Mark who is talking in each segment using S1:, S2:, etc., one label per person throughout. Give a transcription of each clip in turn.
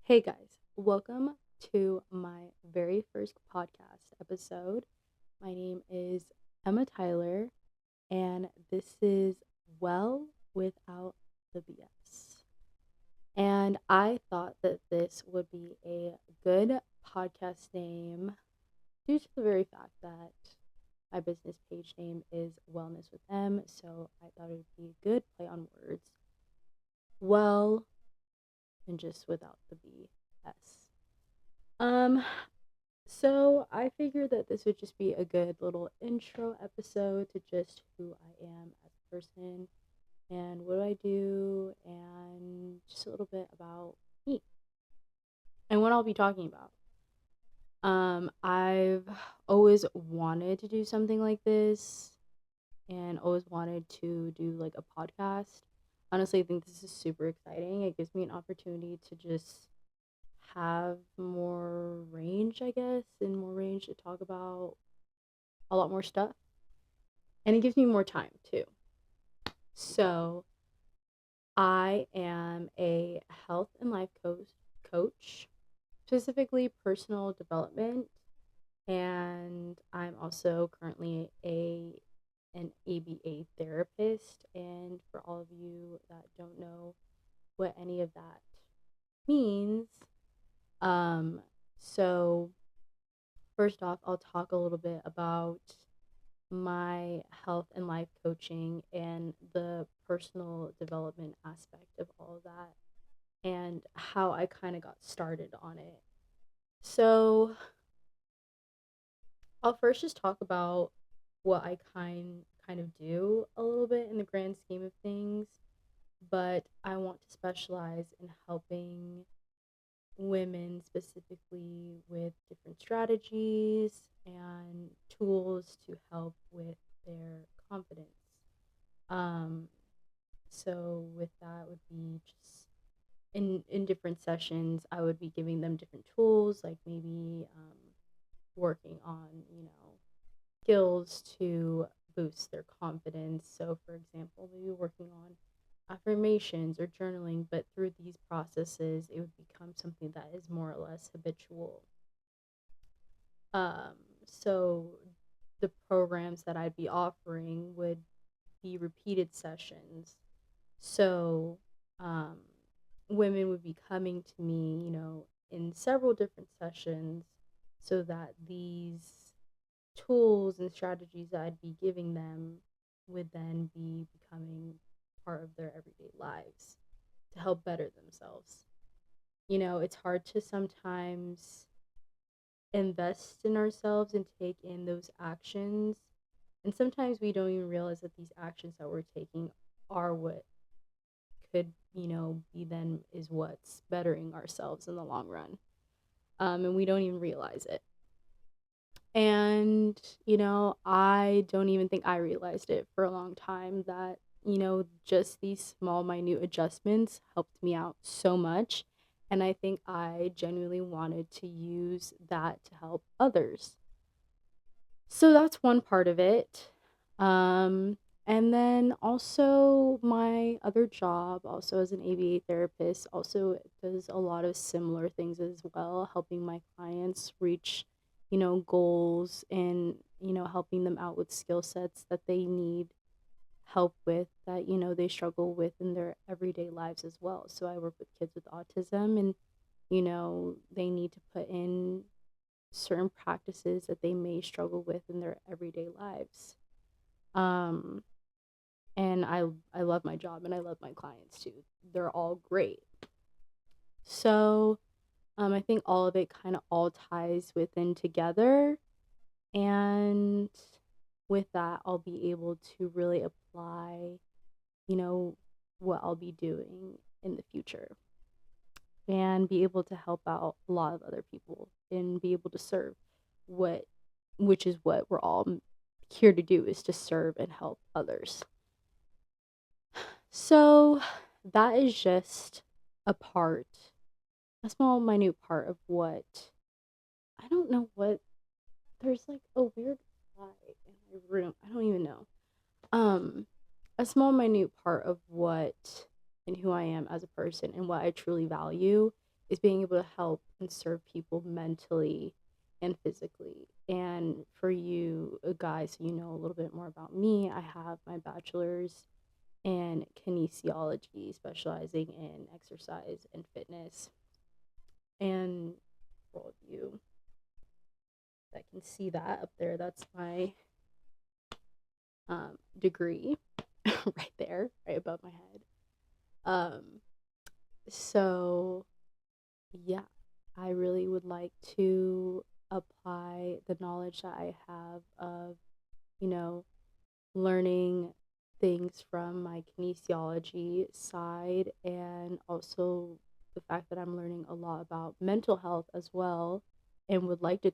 S1: Hey guys, welcome to my very first podcast episode. My name is Emma Tyler, and this is Well Without the BS. And I thought that this would be a good podcast name due to the very fact that my business page name is Wellness with M, so I thought it would be a good play on words. Well, and just without the BS. Um, So I figured that this would just be a good little intro episode to just who I am as a person and what do I do and just a little bit about me and what I'll be talking about. I've always wanted to do something like this and always wanted to do like a podcast. Honestly, I think this is super exciting. It gives me an opportunity to just have more range, I guess, and more range to talk about a lot more stuff. And it gives me more time too. So I am a health and life coach, specifically personal development, and I'm also currently a an ABA therapist. And for all of you that don't know what any of that means, um, so first off, I'll talk a little bit about my health and life coaching and the personal development aspect of all of that and how I kind of got started on it. So, I'll first just talk about what I kind of do a little bit in the grand scheme of things, but I want to specialize in helping women specifically with different strategies and tools to help with their confidence. Um, So with that would be just in different sessions, I would be giving them different tools, like maybe working on skills to boost their confidence. So for example, maybe working on affirmations or journaling, but through these processes, it would become something that is more or less habitual. Um, so the programs that I'd be offering would be repeated sessions. So, um, women would be coming to me, in several different sessions so that these tools and strategies that I'd be giving them would then be becoming part of their everyday lives to help better themselves. It's hard to sometimes invest in ourselves and take in those actions. And sometimes we don't even realize that these actions that we're taking are what could, be then is what's bettering ourselves in the long run. And we don't even realize it. And, I don't even think I realized it for a long time that, just these small, minute adjustments helped me out so much. And I think I genuinely wanted to use that to help others. So that's one part of it. Um, and then also my other job, also as an ABA therapist, also does a lot of similar things as well, helping my clients reach, goals and, helping them out with skill sets that they need help with that, they struggle with in their everyday lives as well. So I work with kids with autism and, they need to put in certain practices that they may struggle with in their everyday lives. Um, and I love my job and I love my clients too. They're all great. So I think all of it kind of all ties within together, and with that, I'll be able to really apply, you know, what I'll be doing in the future and be able to help out a lot of other people and be able to serve what which is what we're all here to do, is to serve and help others. So that is just a part, a small minute part of what, I don't know what, there's like a weird fly in my room. I don't even know. Um a small minute part of what and who I am as a person and what I truly value is being able to help and serve people mentally and physically. And for you guys, so you know a little bit more about me, I have my bachelor's in kinesiology, specializing in exercise and fitness. And for all of you that can see that up there, that's my degree right there, right above my head. Um, so yeah, I really would like to apply the knowledge that I have of, you know, learning things from my kinesiology side, and also the fact that I'm learning a lot about mental health as well, and would like to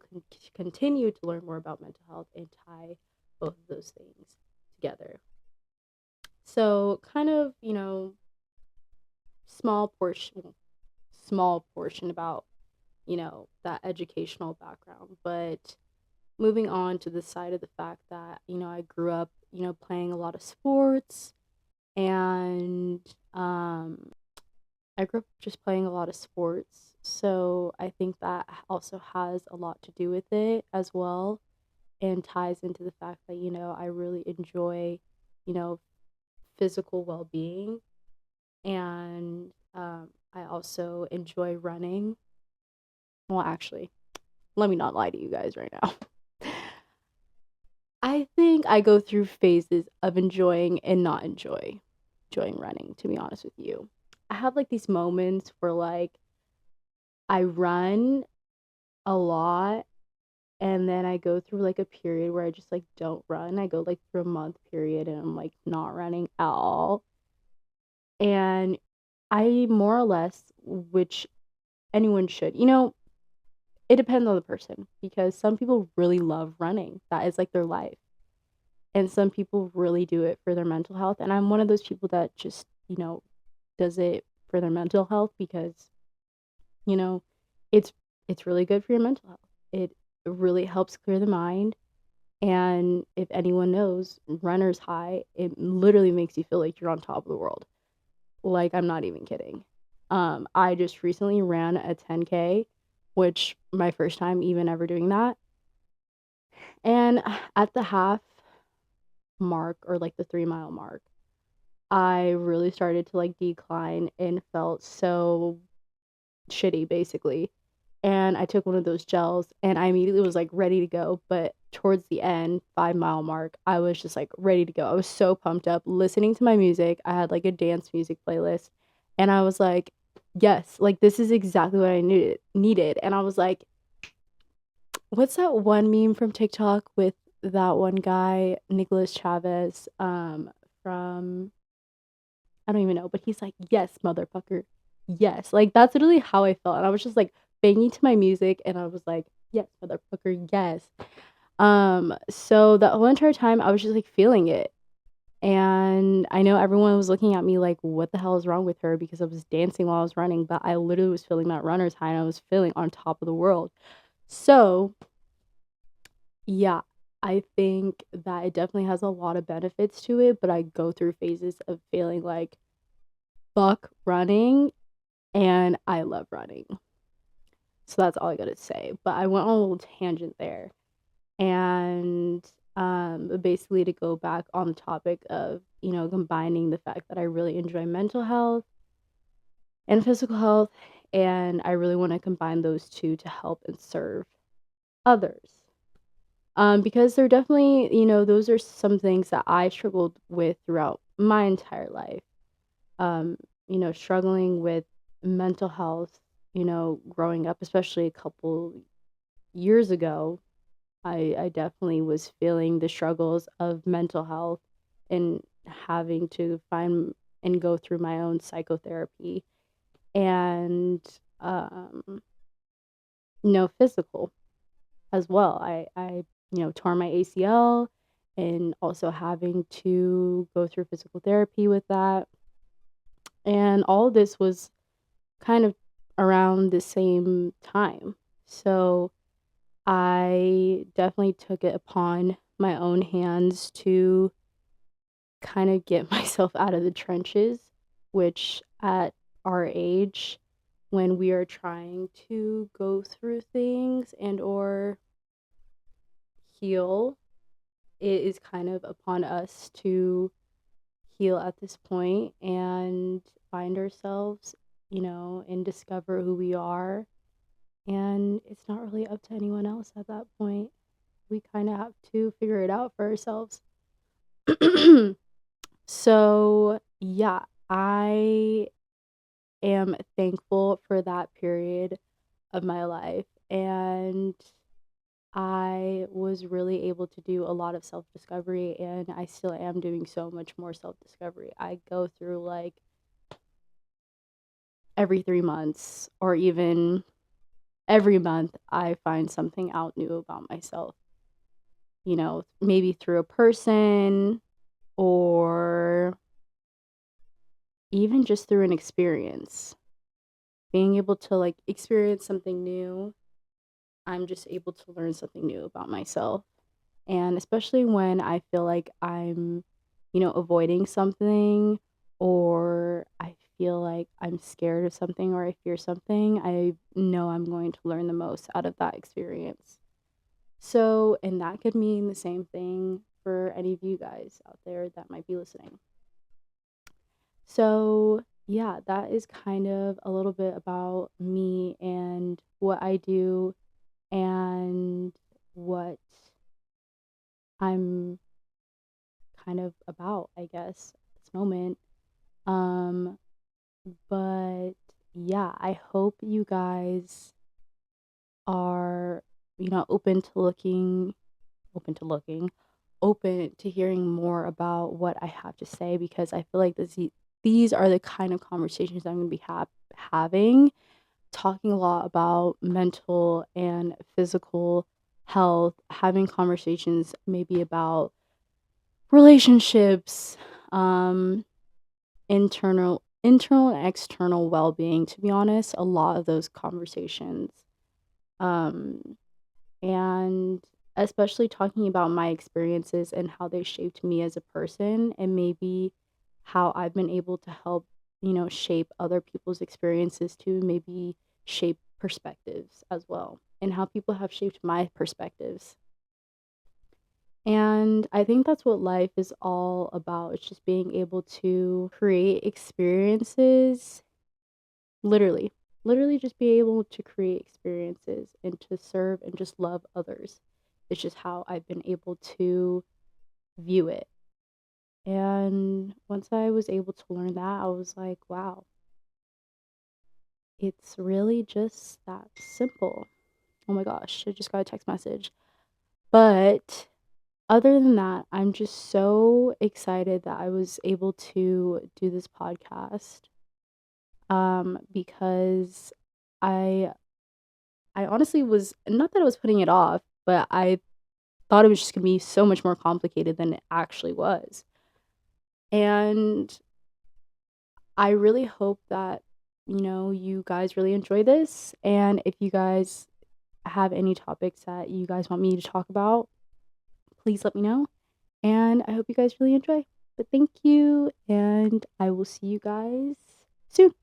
S1: continue to learn more about mental health and tie both of those things together. So, kind of, small portion small portion about, that educational background, but moving on to the side of the fact that, I grew up, playing a lot of sports, and I grew up just playing a lot of sports. So I think that also has a lot to do with it as well, and ties into the fact that, I really enjoy, you know, physical well being. And I also enjoy running. Well, actually, let me not lie to you guys right now. I think I go through phases of enjoying and not enjoying running, to be honest with you. I have like these moments where like I run a lot, and then I go through like a period where I just like don't run. I go like through a month period and I'm like not running at all. And I more or less, which anyone should, it depends on the person, because some people really love running. That is like their life. And some people really do it for their mental health. And I'm one of those people that just, does it for their mental health because, you know, it's it's really good for your mental health. It really helps clear the mind. And if anyone knows, runner's high, it literally makes you feel like you're on top of the world. Like, I'm not even kidding. I just recently ran a 10K, which my first time even ever doing that. And at the half mark, or like the 3 mile mark, I really started to like decline and felt so shitty basically. And I took one of those gels and I immediately was like ready to go. But towards the end, 5 mile mark, I was just like ready to go. I was so pumped up listening to my music. I had like a dance music playlist, and I was like, yes, like this is exactly what I needed. And I was like, what's that one meme from TikTok with that one guy, Nicholas Chavez, from, I don't even know, but he's like, yes, motherfucker. Yes. Like that's literally how I felt. And I was just like banging to my music and I was like, yes, motherfucker, yes. So that whole entire time I was just like feeling it. And I know everyone was looking at me like, what the hell is wrong with her? Because I was dancing while I was running, but I literally was feeling that runner's high and I was feeling on top of the world. So yeah, I think that it definitely has a lot of benefits to it, but I go through phases of feeling like fuck running, and I love running. So that's all I gotta say. But I went on a little tangent there. And basically to go back on the topic of, combining the fact that I really enjoy mental health and physical health, and I really want to combine those two to help and serve others. Because they're definitely, those are some things that I struggled with throughout my entire life. Um, struggling with mental health, growing up, especially a couple years ago, I definitely was feeling the struggles of mental health and having to find and go through my own psychotherapy, and, um, physical as well. Tore my ACL, and also having to go through physical therapy with that. And all of this was kind of around the same time. So I definitely took it upon my own hands to kind of get myself out of the trenches, which at our age, when we are trying to go through things and or heal, it is kind of upon us to heal at this point and find ourselves, and discover who we are. And it's not really up to anyone else at that point. We kind of have to figure it out for ourselves. So, yeah, I am thankful for that period of my life. And I was really able to do a lot of self discovery, and I still am doing so much more self discovery. I go through like every 3 months, or even every month, I find something out new about myself, maybe through a person or even just through an experience. Being able to like experience something new, I'm just able to learn something new about myself. And especially when I feel like I'm, avoiding something, or I feel like I'm scared of something, or I fear something, I know I'm going to learn the most out of that experience. So, and that could mean the same thing for any of you guys out there that might be listening. So, yeah, that is kind of a little bit about me and what I do and what I'm kind of about, I guess, at this moment. Um, but yeah, I hope you guys are, open to looking, open to hearing more about what I have to say, because I feel like these are the kind of conversations I'm going to be having, talking a lot about mental and physical health, having conversations maybe about relationships, um, internal and external well-being, to be honest, a lot of those conversations. Um, and especially talking about my experiences and how they shaped me as a person, and maybe how I've been able to help, shape other people's experiences to maybe shape perspectives as well, and how people have shaped my perspectives. And I think that's what life is all about. It's just being able to create experiences, literally, literally just be able to create experiences and to serve and just love others. It's just how I've been able to view it. And once I was able to learn that, I was like, wow, it's really just that simple. Oh my gosh, I just got a text message. But other than that, I'm just so excited that I was able to do this podcast, because I I honestly was, not that I was putting it off, but I thought it was just gonna be so much more complicated than it actually was. And I really hope that, you guys really enjoy this. And if you guys have any topics that you guys want me to talk about, please let me know. And I hope you guys really enjoy. But thank you, and I will see you guys soon.